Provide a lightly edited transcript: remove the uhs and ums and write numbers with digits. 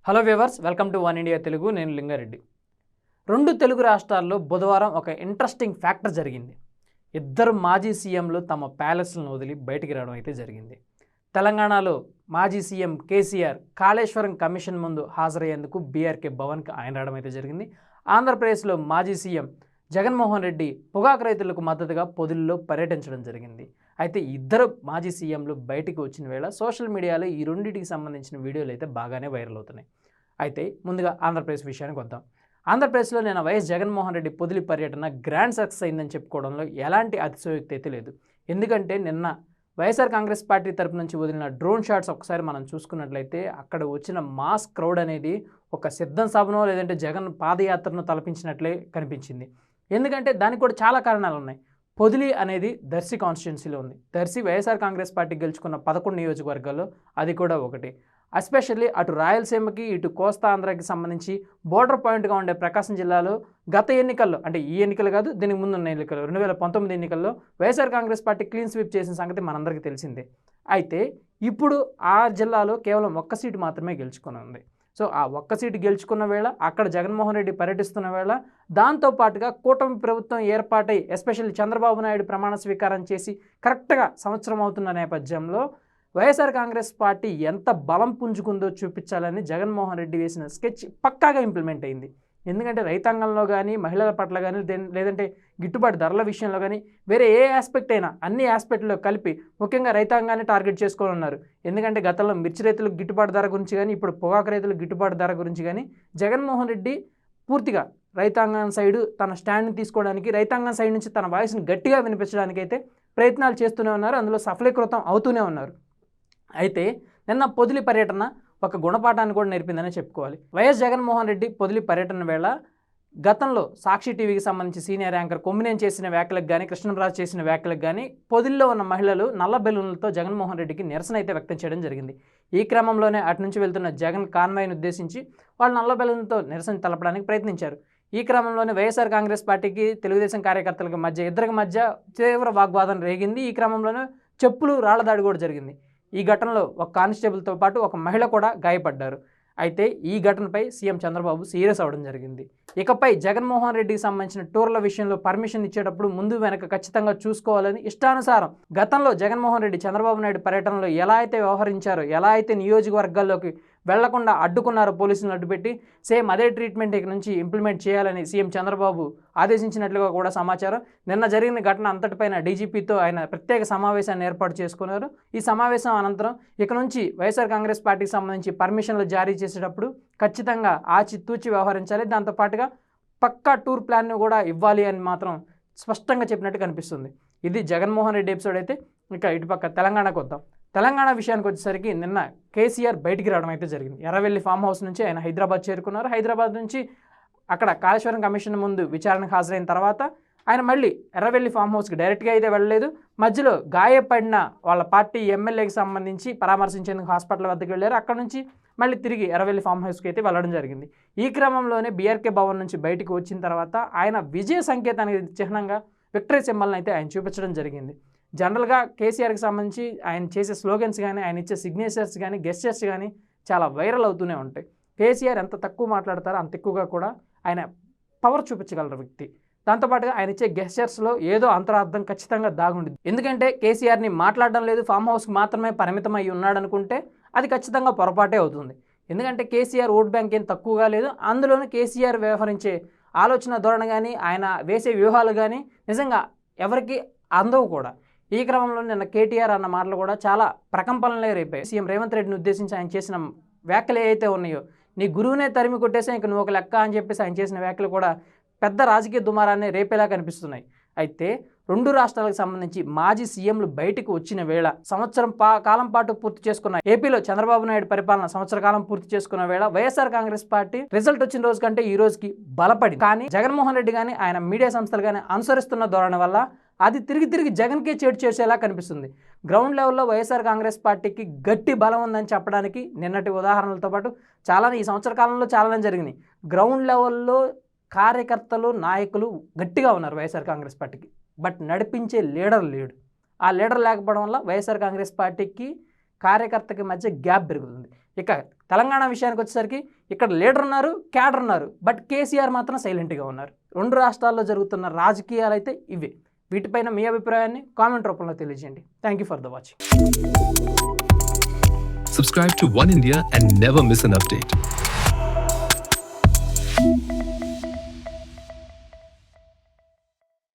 Hello viewers, welcome to one India Telugu. నేను లింగారెడ్డి. రెండు తెలుగు రాష్ట్రాల్లో బుధవారం ఒక ఇంట్రెస్టింగ్ ఫ్యాక్టర్ జరిగింది. ఇద్దరు మాజీ సీఎంలు తమ ప్యాలెస్లను వదిలి బయటికి రావడం అయితే జరిగింది. తెలంగాణలో మాజీ సీఎం కేసీఆర్ కాళేశ్వరం కమిషన్ ముందు హాజరయ్యేందుకు బీఆర్కే భవన్కి ఆయన రావడం అయితే జరిగింది. ఆంధ్రప్రదేశ్లో మాజీ సీఎం జగన్మోహన్ రెడ్డి పొగాకు రైతులకు మద్దతుగా పొదిలిలో పర్యటించడం జరిగింది. అయితే ఇద్దరు మాజీ సీఎంలు బయటికి వచ్చిన వేళ సోషల్ మీడియాలో ఈ రెండింటికి సంబంధించిన వీడియోలు అయితే బాగానే వైరల్ అవుతున్నాయి. అయితే ముందుగా ఆంధ్రప్రదేశ్ విషయానికి వద్దాం. ఆంధ్రప్రదేశ్లో నేను వైఎస్ జగన్మోహన్ రెడ్డి పొదిలి పర్యటన గ్రాండ్ సక్సెస్ అయిందని చెప్పుకోవడంలో ఎలాంటి అతిశయోక్తి అయితే లేదు. ఎందుకంటే నిన్న వైఎస్ఆర్ కాంగ్రెస్ పార్టీ తరపు నుంచి వదిలిన డ్రోన్ షాట్స్ ఒకసారి మనం చూసుకున్నట్లయితే అక్కడ వచ్చిన మాస్ క్రౌడ్ అనేది ఒక సిద్ధం సభనో లేదంటే జగన్ పాదయాత్రను తలపించినట్లే కనిపించింది. ఎందుకంటే దానికి కూడా చాలా కారణాలు ఉన్నాయి. పొదిలి అనేది దర్శి కాన్స్టిట్యున్సీలో ఉంది. దర్శి వైఎస్ఆర్ కాంగ్రెస్ పార్టీ గెలుచుకున్న 11 నియోజకవర్గాల్లో అది కూడా ఒకటి. ఎస్పెషల్లీ అటు రాయలసీమకి ఇటు కోస్తా ఆంధ్రాకి సంబంధించి బోర్డర్ పాయింట్గా ఉండే ప్రకాశం జిల్లాలో గత ఎన్నికల్లో, అంటే ఈ ఎన్నికలు కాదు, దీనికి ముందున్న ఎన్నికలు 2019 ఎన్నికల్లో YSR Congress party clean sweep చేసిన సంగతి మనందరికీ తెలిసిందే. అయితే ఇప్పుడు ఆ జిల్లాలో కేవలం ఒక్క సీటు మాత్రమే గెలుచుకుని ఉంది. సో ఆ ఒక్క సీటు గెలుచుకున్న వేళ అక్కడ జగన్మోహన్ రెడ్డి పర్యటిస్తున్న వేళ దాంతోపాటుగా కూటమి ప్రభుత్వం ఏర్పాటై ఎస్పెషల్లీ చంద్రబాబు నాయుడు ప్రమాణ స్వీకారం చేసి కరెక్ట్గా సంవత్సరం అవుతున్న నేపథ్యంలో వైఎస్ఆర్ కాంగ్రెస్ పార్టీ ఎంత బలం పుంజుకుందో చూపించాలని జగన్మోహన్ రెడ్డి వేసిన స్కెచ్ పక్కాగా ఇంప్లిమెంట్ అయింది. ఎందుకంటే రైతాంగంలో కానీ మహిళల పట్ల కానీ లేదంటే గిట్టుబాటు ధరల విషయంలో కానీ వేరే ఏ ఆస్పెక్ట్ అయినా అన్ని ఆస్పెక్ట్లో కలిపి ముఖ్యంగా రైతాంగాన్ని టార్గెట్ చేసుకొని ఉన్నారు. ఎందుకంటే గతంలో మిర్చి రైతులకు గిట్టుబాటు ధర గురించి కానీ ఇప్పుడు పొగాకు రైతులకు గిట్టుబాటు ధర గురించి కానీ జగన్మోహన్ రెడ్డి పూర్తిగా రైతాంగం సైడు తన స్టాండ్ని తీసుకోవడానికి, రైతాంగం సైడ్ నుంచి తన వాయిస్ని గట్టిగా వినిపించడానికి అయితే ప్రయత్నాలు చేస్తూనే ఉన్నారు. అందులో సఫలీకృతం అవుతూనే ఉన్నారు. అయితే నిన్న పొదిలి పర్యటన ఒక గుణపాఠాన్ని కూడా నేర్పిందని చెప్పుకోవాలి. వైఎస్ జగన్మోహన్ రెడ్డి పొదిలి పర్యటన వేళ గతంలో సాక్షి టీవీకి సంబంధించి సీనియర్ యాంకర్ కొమ్మినేని చేసిన వ్యాఖ్యలకు కానీ, కృష్ణరాజు చేసిన వ్యాఖ్యలకు కానీ పొదిల్లో ఉన్న మహిళలు నల్ల బెలూన్లతో జగన్మోహన్ రెడ్డికి నిరసన అయితే వ్యక్తం చేయడం జరిగింది. ఈ క్రమంలోనే అటు నుంచి వెళ్తున్న జగన్ కాన్వాయ్ని ఉద్దేశించి వాళ్ళు నల్ల బెలూన్లతో నిరసన తెలపడానికి ప్రయత్నించారు. ఈ క్రమంలోనే వైఎస్ఆర్ కాంగ్రెస్ పార్టీకి తెలుగుదేశం కార్యకర్తలకు మధ్య ఇద్దరికి మధ్య తీవ్ర వాగ్వాదం రేగింది. ఈ క్రమంలోనే చెప్పులు రాళ్లదాడి కూడా జరిగింది. ఈ ఘటనలో ఒక కానిస్టేబుల్తో పాటు ఒక మహిళ కూడా గాయపడ్డారు. అయితే ఈ ఘటనపై సీఎం చంద్రబాబు సీరియస్ అవ్వడం జరిగింది. ఇకపై జగన్మోహన్ రెడ్డికి సంబంధించిన టూర్ల విషయంలో పర్మిషన్ ఇచ్చేటప్పుడు ముందు వెనక ఖచ్చితంగా చూసుకోవాలని ఇష్టానుసారం గతంలో జగన్మోహన్ రెడ్డి చంద్రబాబు నాయుడు పర్యటనలో ఎలా అయితే వ్యవహరించారో, ఎలా అయితే నియోజకవర్గాల్లోకి వెళ్లకుండా అడ్డుకున్నారో పోలీసులను అడ్డుపెట్టి, సేమ్ అదే ట్రీట్మెంట్ ఇక నుంచి ఇంప్లిమెంట్ చేయాలని సీఎం చంద్రబాబు ఆదేశించినట్లుగా కూడా సమాచారం. నిన్న జరిగిన ఘటన అంతటిపైన డీజీపీతో ఆయన ప్రత్యేక సమావేశాన్ని ఏర్పాటు చేసుకున్నారు. ఈ సమావేశం అనంతరం ఇక నుంచి వైఎస్ఆర్ కాంగ్రెస్ పార్టీకి సంబంధించి పర్మిషన్లు జారీ చేసేటప్పుడు ఖచ్చితంగా ఆచితూచి వ్యవహరించాలి, దాంతోపాటుగా పక్కా టూర్ ప్లాన్ను కూడా ఇవ్వాలి అని మాత్రం స్పష్టంగా చెప్పినట్టు కనిపిస్తుంది. ఇది జగన్మోహన్ రెడ్డి ఎపిసోడ్. అయితే ఇక ఇటుపక్క తెలంగాణకు వద్దాం. తెలంగాణ విషయానికి వచ్చేసరికి నిన్న కేసీఆర్ బయటికి రావడం అయితే జరిగింది. ఎర్రవెల్లి ఫామ్ హౌస్ నుంచి ఆయన హైదరాబాద్ చేరుకున్నారు. హైదరాబాద్ నుంచి అక్కడ కాళేశ్వరం కమిషన్ ముందు విచారణకు హాజరైన తర్వాత ఆయన మళ్ళీ ఎర్రవెల్లి ఫామ్ హౌస్కి డైరెక్ట్గా అయితే వెళ్ళలేదు. మధ్యలో గాయపడిన వాళ్ళ పార్టీ ఎమ్మెల్యేకి సంబంధించి పరామర్శించేందుకు హాస్పిటల్ వద్దకు వెళ్ళారు. అక్కడ నుంచి మళ్ళీ తిరిగి ఎర్రవెల్లి ఫామ్ హౌస్కి అయితే వెళ్ళడం జరిగింది. ఈ క్రమంలోనే బీఆర్కే భవన్ నుంచి బయటకు వచ్చిన తర్వాత ఆయన విజయ సంకేతానికి చిహ్నంగా విక్టరీ సింబల్ని అయితే ఆయన చూపించడం జరిగింది. జనరల్గా కేసీఆర్కి సంబంధించి ఆయన చేసే స్లోగన్స్ కానీ, ఆయన ఇచ్చే సిగ్నేచర్స్ కానీ, గెస్చర్స్ కానీ చాలా వైరల్ అవుతూనే ఉంటాయి. కేసీఆర్ ఎంత తక్కువ మాట్లాడతారో అంత ఎక్కువగా కూడా ఆయన పవర్ చూపించగలరు వ్యక్తి. దాంతోపాటుగా ఆయన ఇచ్చే గెస్చర్స్లో ఏదో అంతరార్థం ఖచ్చితంగా దాగుండింది. ఎందుకంటే కేసీఆర్ని మాట్లాడడం లేదు, ఫామ్ హౌస్కి మాత్రమే పరిమితం అయ్యి ఉన్నాడనుకుంటే అది ఖచ్చితంగా పొరపాటే అవుతుంది. ఎందుకంటే కేసీఆర్ ఓట్ బ్యాంక్ ఏం తక్కువగా లేదు. అందులోనూ కేసీఆర్ వ్యవహరించే ఆలోచన ధోరణి కానీ, ఆయన వేసే వ్యూహాలు కానీ నిజంగా ఎవరికి అందవు కూడా. ఈ క్రమంలో నిన్న కేటీఆర్ అన్న మాటలు కూడా చాలా ప్రకంపనలే రేపాయి. సీఎం రేవంత్ రెడ్డిని ఉద్దేశించి ఆయన చేసిన వ్యాఖ్యలు ఏవైతే ఉన్నాయో, నీ గురువునే తరిమి కొట్టేసా ఇంక నువ్వు ఒక లెక్క అని చెప్పేసి ఆయన చేసిన వ్యాఖ్యలు కూడా పెద్ద రాజకీయ దుమారాన్ని రేపేలా కనిపిస్తున్నాయి. అయితే రెండు రాష్ట్రాలకు సంబంధించి మాజీ సీఎంలు బయటకు వచ్చిన వేళ సంవత్సరం కాలం పాటు పూర్తి చేసుకున్న ఏపీలో చంద్రబాబు నాయుడు పరిపాలన సంవత్సర కాలం పూర్తి చేసుకున్న వేళ వైఎస్ఆర్ కాంగ్రెస్ పార్టీ రిజల్ట్ వచ్చిన రోజు కంటే ఈ రోజుకి బలపడింది. కానీ జగన్మోహన్ రెడ్డి కానీ ఆయన మీడియా సంస్థలు కానీ అనుసరిస్తున్న ధోరణి వల్ల అది తిరిగి జగన్కే చేటు చేసేలా కనిపిస్తుంది. గ్రౌండ్ లెవెల్లో వైఎస్ఆర్ కాంగ్రెస్ పార్టీకి గట్టి బలం ఉందని చెప్పడానికి నిన్నటి ఉదాహరణలతో పాటు ఈ సంవత్సర కాలంలో చాలానే జరిగినాయి. గ్రౌండ్ లెవెల్లో కార్యకర్తలు, నాయకులు గట్టిగా ఉన్నారు వైఎస్ఆర్ కాంగ్రెస్ పార్టీకి. బట్ నడిపించే లీడర్ లేడు. ఆ లీడర్ లేకపోవడం వల్ల వైఎస్ఆర్ కాంగ్రెస్ పార్టీకి కార్యకర్తకి మధ్య గ్యాప్ పెరుగుతుంది. ఇక తెలంగాణ విషయానికి వచ్చేసరికి ఇక్కడ లీడర్ ఉన్నారు, క్యాడర్ ఉన్నారు, బట్ కేసీఆర్ మాత్రం సైలెంట్గా ఉన్నారు. రెండు రాష్ట్రాల్లో జరుగుతున్న రాజకీయాలు అయితే ఇవే. వీటిపైన మీ అభిప్రాయాన్ని కామెంట్ రూపంలో తెలియజేయండి. Thank you for the watching. Subscribe to One India and never miss an update.